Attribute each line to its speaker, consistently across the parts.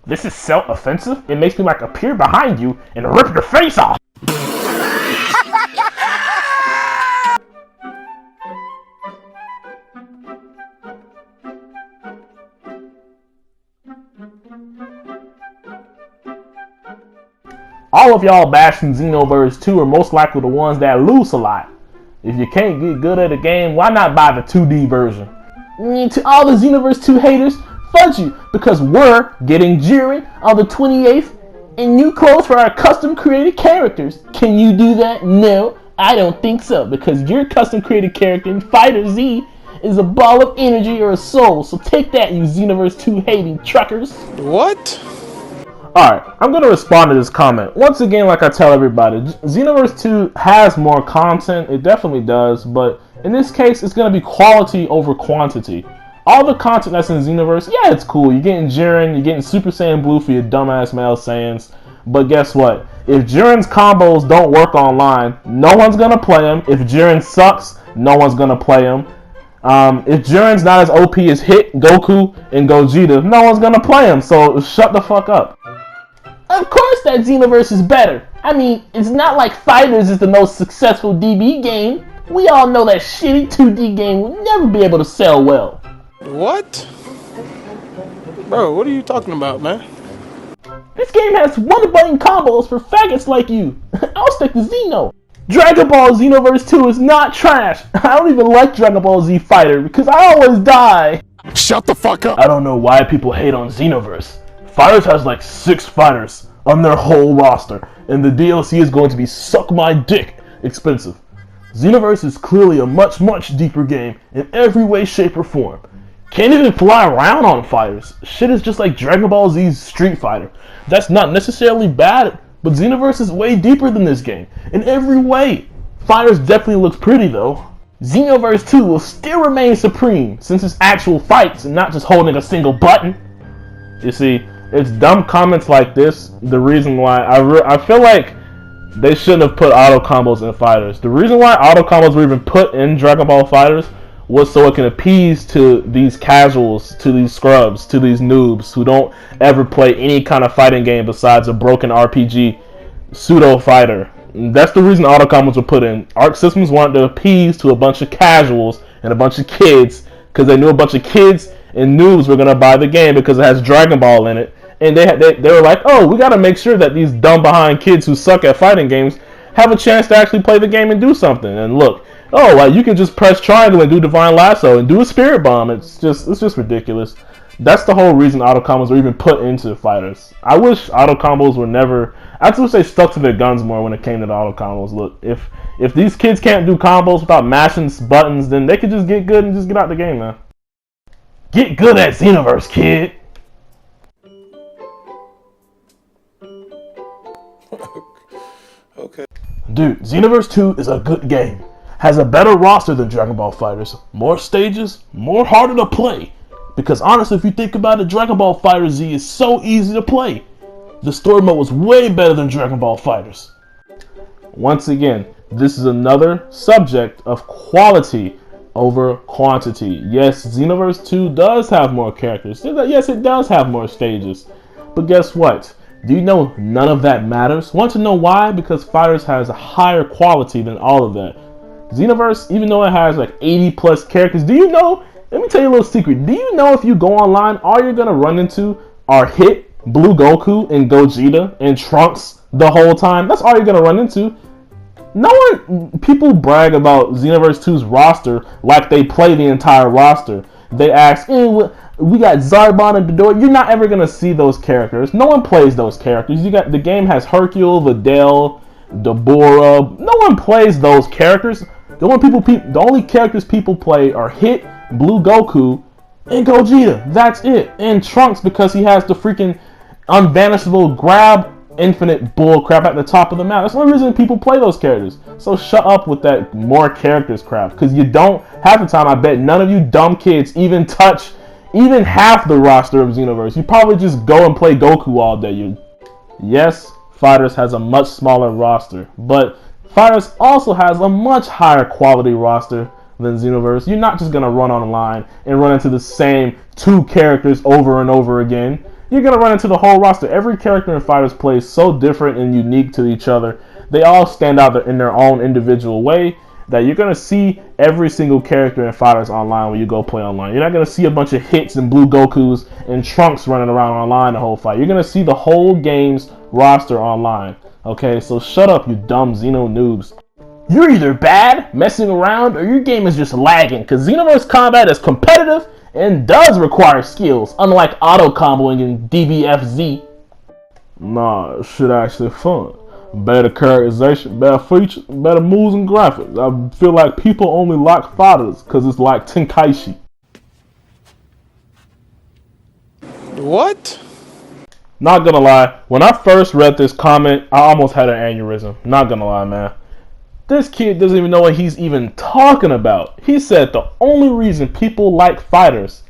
Speaker 1: This is so offensive, it makes me like appear behind you and rip your face off. All of y'all bashing Xenoverse 2 are most likely the ones that lose a lot. If you can't get good at a game, why not buy the 2D version? To all the Xenoverse 2 haters, fudge you, because we're getting Jiren on the 28th and new clothes for our custom created characters. Can you do that? No, I don't think so, because your custom created character in FighterZ is a ball of energy or a soul, so take that, you Xenoverse 2 hating truckers.
Speaker 2: What?
Speaker 1: Alright, I'm going to respond to this comment. Once again, like I tell everybody, Xenoverse 2 has more content, it definitely does, but in this case, it's going to be quality over quantity. All the content that's in Xenoverse, yeah, it's cool. You're getting Jiren, you're getting Super Saiyan Blue for your dumbass male Saiyans, but guess what? If Jiren's combos don't work online, no one's going to play them. If Jiren sucks, no one's going to play him. If Jiren's not as OP as Hit, Goku, and Gogeta, no one's going to play him, so shut the fuck up. Of course that Xenoverse is better. I mean, it's not like FighterZ is the most successful DB game. We all know that shitty 2D game will never be able to sell well.
Speaker 2: What? Bro, what are you talking about, man?
Speaker 1: This game has one-button combos for faggots like you. I'll stick to Xeno. Dragon Ball Xenoverse 2 is not trash. I don't even like Dragon Ball Z Fighter because I always die.
Speaker 2: Shut the fuck up.
Speaker 1: I don't know why people hate on Xenoverse. FighterZ has like 6 fighters on their whole roster, and the DLC is going to be suck my dick expensive. Xenoverse is clearly a much, much deeper game in every way, shape, or form. Can't even fly around on fighters. Shit is just like Dragon Ball Z's Street Fighter. That's not necessarily bad, but Xenoverse is way deeper than this game in every way. FighterZ definitely looks pretty though. Xenoverse 2 will still remain supreme since it's actual fights and not just holding a single button. You see, it's dumb comments like this, the reason why I feel like they shouldn't have put auto combos in fighters. The reason why auto combos were even put in Dragon Ball FighterZ was so it can appease to these casuals, to these scrubs, to these noobs who don't ever play any kind of fighting game besides a broken RPG pseudo fighter. That's the reason auto combos were put in. Arc Systems wanted to appease to a bunch of casuals and a bunch of kids because they knew a bunch of kids and noobs were gonna buy the game because it has Dragon Ball in it. And they were like, oh, we gotta make sure that these dumb behind kids who suck at fighting games have a chance to actually play the game and do something. And look, oh, like you can just press triangle and do Divine Lasso and do a Spirit Bomb. It's just ridiculous. That's the whole reason auto combos were even put into fighters. I wish auto combos were never. I just wish they stuck to their guns more when it came to the auto combos. Look, if these kids can't do combos without mashing buttons, then they could just get good and just get out the game, man. Get good at Xenoverse, kid.
Speaker 2: Okay.
Speaker 1: Dude, Xenoverse 2 is a good game. Has a better roster than Dragon Ball FighterZ. More stages, more harder to play. Because honestly, if you think about it, Dragon Ball FighterZ is so easy to play. The story mode was way better than Dragon Ball FighterZ. Once again, this is another subject of quality over quantity. Yes, Xenoverse 2 does have more characters. Yes, it does have more stages. But guess what? Do you know none of that matters? Want to know why? Because FighterZ has a higher quality than all of that. Xenoverse, even though it has like 80 plus characters, do you know? Let me tell you a little secret. Do you know if you go online, all you're gonna run into are Hit, Blue Goku, and Gogeta, and Trunks the whole time? That's all you're gonna run into. No one, people brag about Xenoverse 2's roster like they play the entire roster. They ask, we got Zarbon and Dodor. You're not ever gonna see those characters. No one plays those characters. The game has Hercule, Videl, Deborah. No one plays those characters. The only characters people play are Hit, Blue Goku, and Gogeta. That's it. And Trunks because he has the freaking unvanishable grab infinite bullcrap at the top of the map. That's the only reason people play those characters. So shut up with that more characters crap. Because you don't, half the time I bet none of you dumb kids even touch even half the roster of Xenoverse. You probably just go and play Goku all day. Yes, FighterZ has a much smaller roster, but FighterZ also has a much higher quality roster than Xenoverse. You're not just going to run online and run into the same 2 characters over and over again. you're going to run into the whole roster. Every character in FighterZ plays so different and unique to each other. They all stand out in their own individual way that you're going to see every single character in FighterZ online when you go play online. You're not going to see a bunch of hits and blue Gokus and Trunks running around online the whole fight. You're going to see the whole game's roster online. Okay, so shut up, you dumb Xeno noobs. You're either bad, messing around, or your game is just lagging, because Xenoverse combat is competitive and does require skills, unlike auto-comboing in DBFZ. Nah, shit actually fun. Better characterization, better features, better moves and graphics. I feel like people only like FighterZ because it's like Tenkaichi.
Speaker 2: What?
Speaker 1: Not gonna lie, when I first read this comment, I almost had an aneurysm. Not gonna lie, man. This kid doesn't even know what he's even talking about. He said the only reason people like FighterZ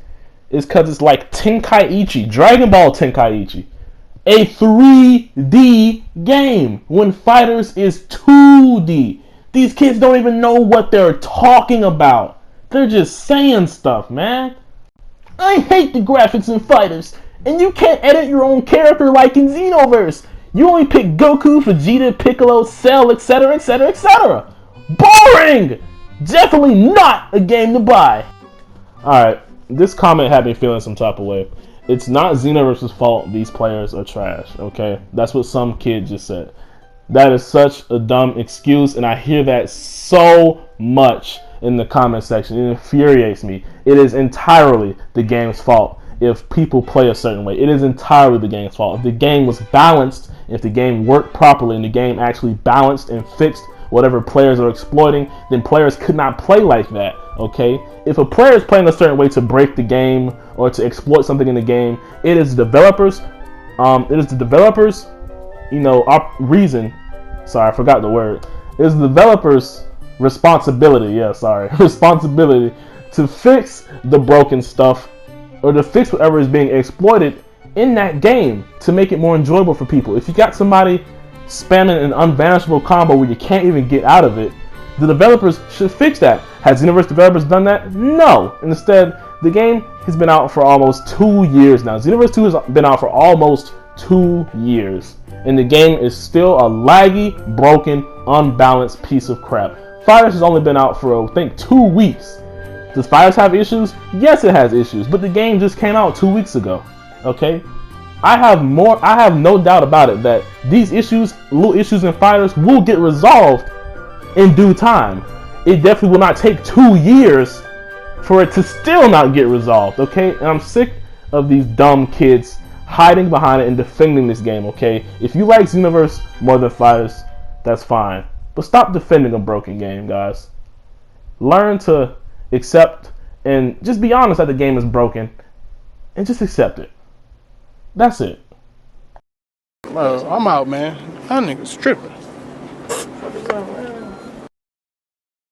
Speaker 1: is because it's like Tenkaichi, Dragon Ball Tenkaichi. A 3D game when FighterZ is 2D. These kids don't even know what they're talking about. They're just saying stuff, man. I hate the graphics in FighterZ, and you can't edit your own character like in Xenoverse. You only pick Goku, Vegeta, Piccolo, Cell, etc, etc, etc. Boring! Definitely not a game to buy. Alright, this comment had me feeling some type of way. It's not Xenoverse's fault these players are trash, okay? That's what some kid just said. That is such a dumb excuse, and I hear that so much in the comment section. It infuriates me. It is entirely the game's fault if people play a certain way. It is entirely the game's fault. If the game was balanced, if the game worked properly, and the game actually balanced and fixed whatever players are exploiting, then players could not play like that, okay? If a player is playing a certain way to break the game or to exploit something in the game, it is the developers, reason. Sorry, I forgot the word. It is the developers' responsibility. Yeah, sorry, responsibility to fix the broken stuff or to fix whatever is being exploited in that game to make it more enjoyable for people. If you got somebody spamming an unvanishable combo where you can't even get out of it, the developers should fix that. Has Xenoverse developers done that? No. Instead, the game has been out for almost 2 years now. Xenoverse 2 has been out for almost 2 years. And the game is still a laggy, broken, unbalanced piece of crap. FighterZ has only been out for, I think, 2 weeks. Does FighterZ have issues? Yes, it has issues. But the game just came out 2 weeks ago. Okay? I have no doubt about it that these issues, little issues in FighterZ, will get resolved in due time. It definitely will not take 2 years for it to still not get resolved, okay? And I'm sick of these dumb kids hiding behind it and defending this game, okay? If you like Xenoverse more than FighterZ, that's fine. But stop defending a broken game, guys. Learn to accept and just be honest that the game is broken and just accept it. That's it.
Speaker 2: I'm out, man. That nigga's tripping.